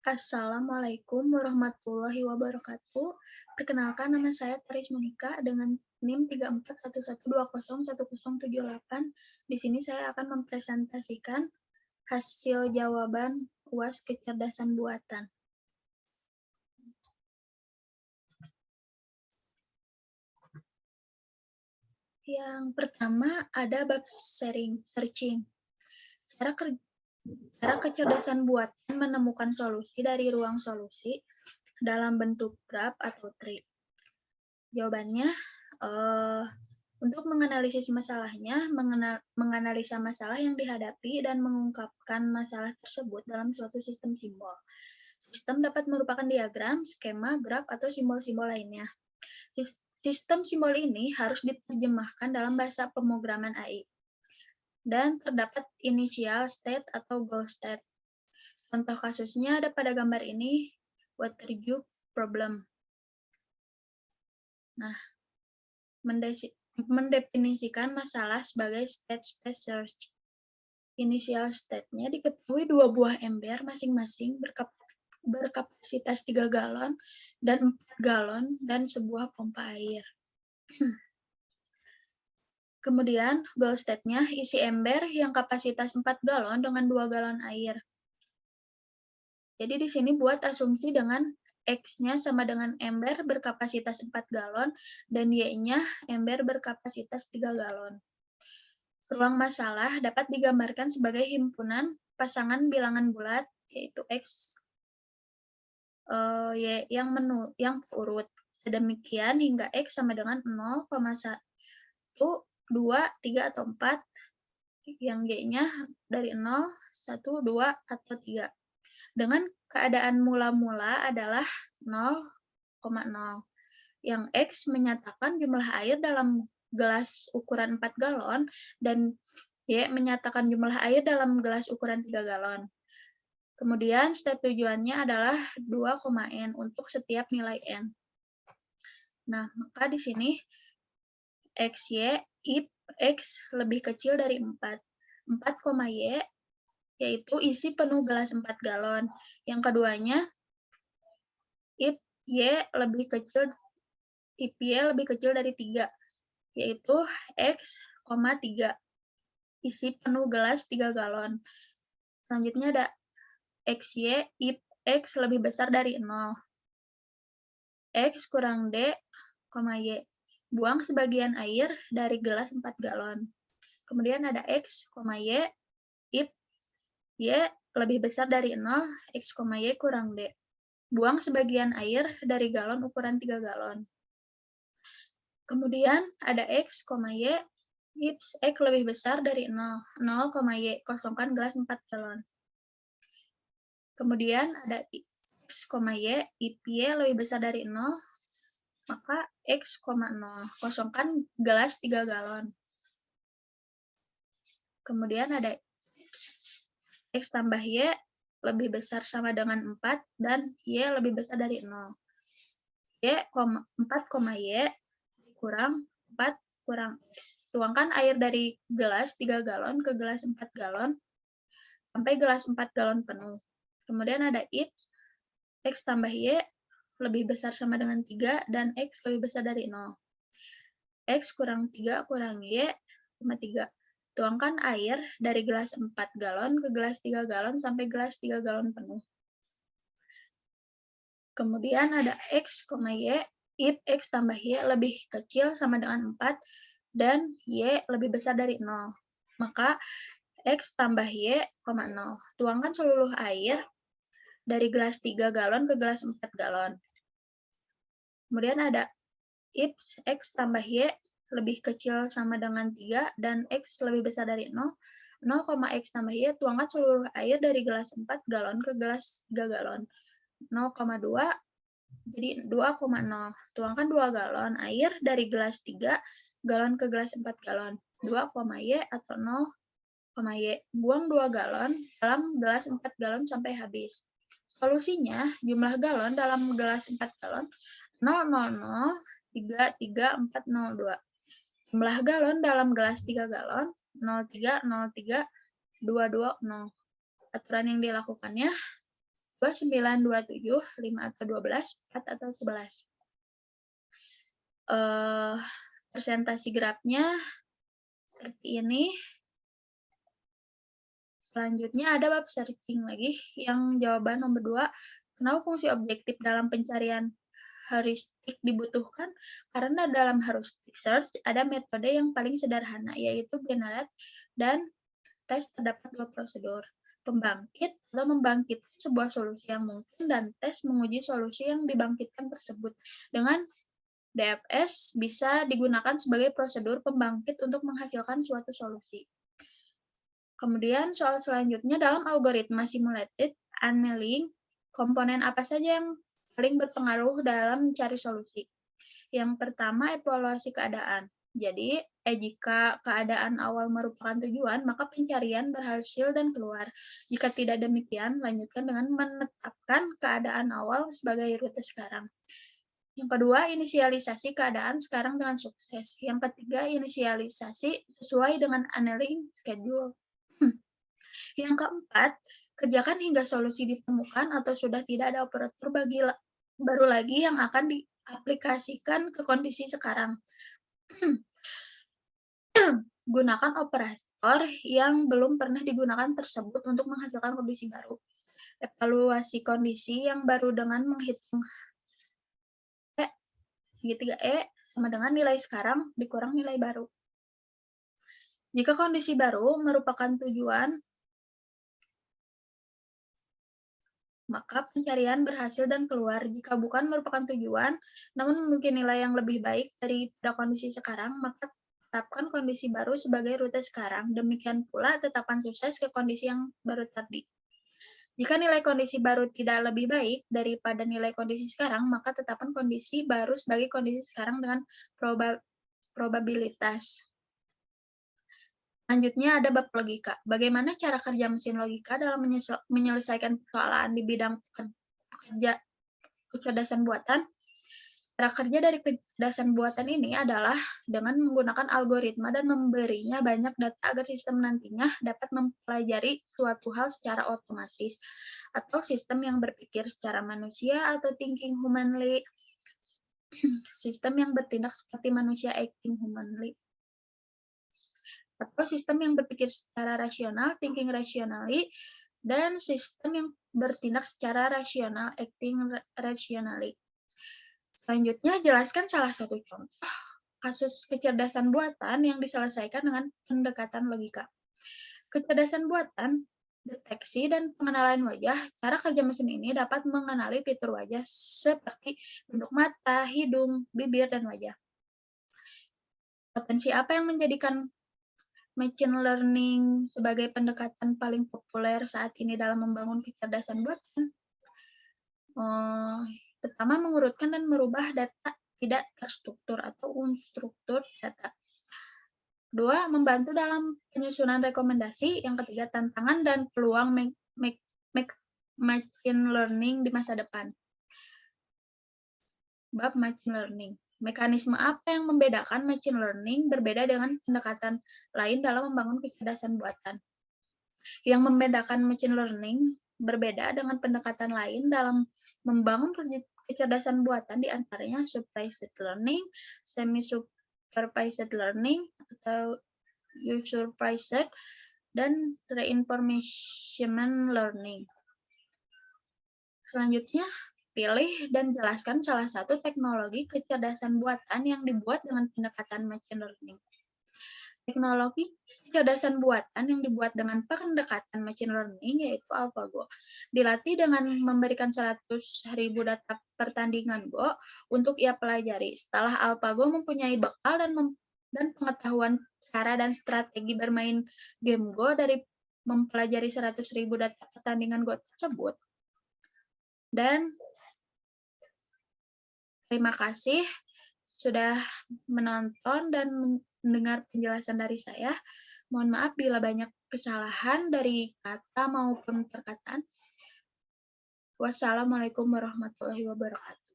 Assalamualaikum warahmatullahi wabarakatuh. Perkenalkan, nama saya Taris Monika dengan NIM 3411201078. Di sini saya akan mempresentasikan hasil jawaban UAS kecerdasan buatan. Yang pertama ada bab searching. Cara kecerdasan buatan menemukan solusi dari ruang solusi dalam bentuk graf atau tree. Jawabannya, untuk menganalisis masalahnya, menganalisa masalah yang dihadapi dan mengungkapkan masalah tersebut dalam suatu sistem simbol. Sistem dapat merupakan diagram, skema, graf, atau simbol-simbol lainnya. Sistem simbol ini harus diterjemahkan dalam bahasa pemrograman AI. Dan terdapat initial state atau goal state. Contoh kasusnya ada pada gambar ini, water jug problem. Nah, mendefinisikan masalah sebagai state space search. Initial state-nya diketahui dua buah ember masing-masing berkapasitas 3 galon dan 4 galon dan sebuah pompa air. Kemudian goal state-nya isi ember yang kapasitas 4 galon dengan 2 galon air. Jadi di sini buat asumsi dengan X-nya sama dengan ember berkapasitas 4 galon dan Y-nya ember berkapasitas 3 galon. Ruang masalah dapat digambarkan sebagai himpunan pasangan bilangan bulat, yaitu X, Y yang urut. Sedemikian hingga X sama dengan 0,1, 2, 3, atau 4, yang Y-nya dari 0, 1, 2, atau 3. Dengan keadaan mula-mula adalah 0,0. Yang X menyatakan jumlah air dalam gelas ukuran 4 galon dan Y menyatakan jumlah air dalam gelas ukuran 3 galon. Kemudian state tujuannya adalah 2,n untuk setiap nilai n. Nah, maka di sini XY if X lebih kecil dari 4. 4,Y yaitu isi penuh gelas 4 galon. Yang keduanya, if Y lebih kecil dari 3, yaitu X, 3, isi penuh gelas 3 galon. Selanjutnya ada XY if X lebih besar dari 0. X kurang D, Y. Buang sebagian air dari gelas 4 galon. Kemudian ada X, Y if Y lebih besar dari 0, X, Y kurang D. Buang sebagian air dari galon ukuran 3 galon. Kemudian ada X, Y, if X lebih besar dari 0, Y, kosongkan gelas 4 galon. Kemudian ada X, Y, if Y lebih besar dari 0, maka X, 0, kosongkan gelas 3 galon. Kemudian ada X tambah Y lebih besar sama dengan 4 dan Y lebih besar dari 0. Y, 4, Y kurang 4 kurang X. Tuangkan air dari gelas 3 galon ke gelas 4 galon sampai gelas 4 galon penuh. Kemudian ada if X tambah Y lebih besar sama dengan 3 dan X lebih besar dari 0. X kurang 3 kurang Y sama 3. Tuangkan air dari gelas 4 galon ke gelas 3 galon sampai gelas 3 galon penuh. Kemudian ada X, Y, if X tambah Y lebih kecil sama dengan 4 dan Y lebih besar dari 0. Maka X tambah Y, 0. Tuangkan seluruh air dari gelas 3 galon ke gelas 4 galon. Kemudian ada if X tambah Y lebih kecil sama dengan 3 dan X lebih besar dari 0, 0, X tambah Y, tuangkan seluruh air dari gelas 4 galon ke gelas 3 galon. 0,2, jadi 2,0. Tuangkan 2 galon air dari gelas 3 galon ke gelas 4 galon. 2,Y atau 0,Y. Buang 2 galon dalam gelas 4 galon sampai habis. Solusinya, jumlah galon dalam gelas 4 galon 0,00,33,402. Jumlah galon dalam gelas 3 galon 0,3,0,3,220. Aturan yang dilakukannya, 2, 9, 2, 7, 5 atau 12, 4 atau 11. Presentasi grafnya seperti ini. Selanjutnya ada bab searching lagi, yang jawaban nomor 2. Kenapa fungsi objektif dalam pencarian heuristik dibutuhkan? Karena dalam heuristic search ada metode yang paling sederhana, yaitu generate dan tes. Terdapat dua prosedur, pembangkit atau membangkitkan sebuah solusi yang mungkin, dan tes menguji solusi yang dibangkitkan tersebut. Dengan DFS bisa digunakan sebagai prosedur pembangkit untuk menghasilkan suatu solusi. Kemudian soal selanjutnya, dalam algoritma simulated annealing, komponen apa saja yang paling berpengaruh dalam mencari solusi? Yang pertama, evaluasi keadaan. Jadi, jika keadaan awal merupakan tujuan, maka pencarian berhasil dan keluar. Jika tidak demikian, lanjutkan dengan menetapkan keadaan awal sebagai rute sekarang. Yang kedua, inisialisasi keadaan sekarang dengan sukses. Yang ketiga, inisialisasi sesuai dengan annealing schedule. Yang keempat, kerjakan hingga solusi ditemukan atau sudah tidak ada operator baru lagi yang akan diaplikasikan ke kondisi sekarang. Gunakan operator yang belum pernah digunakan tersebut untuk menghasilkan kondisi baru. Evaluasi kondisi yang baru dengan menghitung segitiga E sama dengan nilai sekarang dikurang nilai baru. Jika kondisi baru merupakan tujuan, maka pencarian berhasil dan keluar. Jika bukan merupakan tujuan, namun memiliki nilai yang lebih baik daripada kondisi sekarang, maka tetapkan kondisi baru sebagai rute sekarang. Demikian pula tetapkan sukses ke kondisi yang baru tadi. Jika nilai kondisi baru tidak lebih baik daripada nilai kondisi sekarang, maka tetapkan kondisi baru sebagai kondisi sekarang dengan probabilitas. Selanjutnya ada bab logika. Bagaimana cara kerja mesin logika dalam menyelesaikan persoalan di bidang kecerdasan buatan? Cara kerja dari kecerdasan buatan ini adalah dengan menggunakan algoritma dan memberinya banyak data agar sistem nantinya dapat mempelajari suatu hal secara otomatis, atau sistem yang berpikir secara manusia atau thinking humanly, sistem yang bertindak seperti manusia acting humanly, atau sistem yang berpikir secara rasional, thinking rationally, dan sistem yang bertindak secara rasional, acting rationally. Selanjutnya, jelaskan salah satu contoh kasus kecerdasan buatan yang diselesaikan dengan pendekatan logika. Kecerdasan buatan, deteksi, dan pengenalan wajah. Cara kerja mesin ini dapat mengenali fitur wajah seperti bentuk mata, hidung, bibir, dan wajah. Potensi apa yang menjadikan machine learning sebagai pendekatan paling populer saat ini dalam membangun kecerdasan buatan? Pertama, mengurutkan dan merubah data tidak terstruktur atau unstruktur data. Kedua, membantu dalam penyusunan rekomendasi. Yang ketiga, tantangan dan peluang machine learning di masa depan. Bab machine learning. Mekanisme apa yang membedakan machine learning berbeda dengan pendekatan lain dalam membangun kecerdasan buatan? Yang membedakan machine learning berbeda dengan pendekatan lain dalam membangun kecerdasan buatan diantaranya supervised learning, semi-supervised learning, atau unsupervised, dan reinforcement learning. Selanjutnya, pilih dan jelaskan salah satu teknologi kecerdasan buatan yang dibuat dengan pendekatan machine learning. Teknologi kecerdasan buatan yang dibuat dengan pendekatan machine learning yaitu AlphaGo. Dilatih dengan memberikan 100.000 data pertandingan Go untuk ia pelajari. Setelah AlphaGo mempunyai bekal dan pengetahuan cara dan strategi bermain game Go dari mempelajari 100.000 data pertandingan Go tersebut. Dan terima kasih sudah menonton dan mendengar penjelasan dari saya. Mohon maaf bila banyak kesalahan dari kata maupun perkataan. Wassalamualaikum warahmatullahi wabarakatuh.